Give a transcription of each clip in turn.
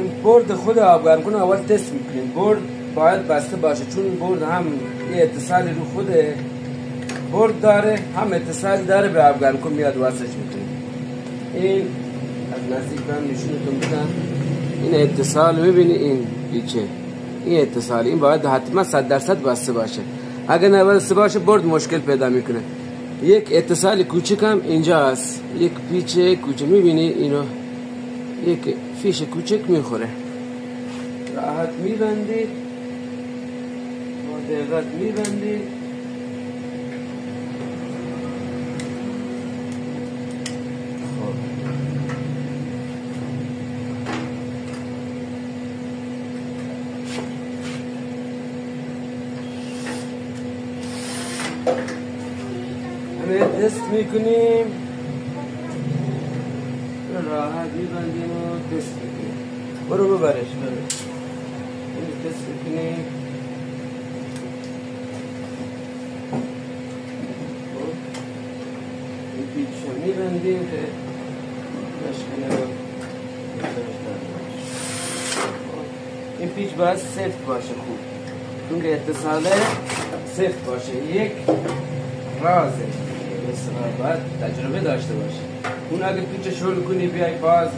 این برد خود آبگرم کنه اول تست میکنیم. برد باید بسته باشه، چون برد هم یه اتصال رو خود برد داره، هم اتصال داره به آبگرم کن میاد وصلش میکنیم. این از نزدیک هم نشونتون بدم. این اتصال ببینی، این پیچه، این اتصال، این باید حتما 100% بسته باشه. اگر نبسته باشه برد مشکل پیدا میکنه. یک اتصال کوچیک هم اینجا هست، یک پیچه کوچیک میبینی، اینو یک فیش کوچیک میخوره. راحت میبندید، با دقت میبندید. همه تست میکنیم، راحت میبندیم و تست میکنیم. برو ببرش، برو این تست میکنیم. این پیچ میبندیم که مشکل رو. این پیچ باید سفت باشه خوب، چون که اتصاله سفت باشه. یک رازه، باید تجربه داشته باشی. اون اگه پیچ شل کنی بیای باز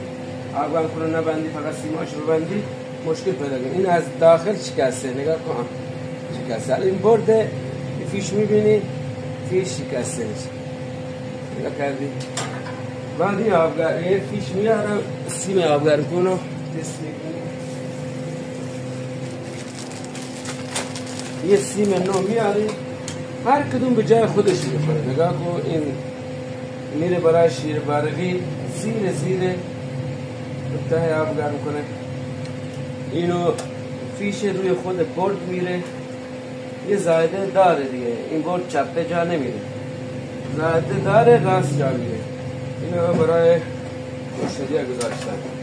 آبگرم کنه نبندی، فقط سیماش ببندی، مشکل پیدا کنی. این از داخل شکسته، نگاه کن شکسته. این برده فیش میبینی، فیش شکسته نیست، نگاه کردی. بعد این آبگرم یه فیش میارم، سیم آبگرم کنو تست میکنی. یه سیم نو میاری، هر کدوم به جای خودش میخوره. نگاه کن، این میره برای شیر برقی، زیر ته آبگرم کنه. اینو فیش روی خود برد میره. یه زایده داره دیگه، این برد چپه جا نمیره، زایده داره راست جا میره. اینو برای مشتری گذاشتن.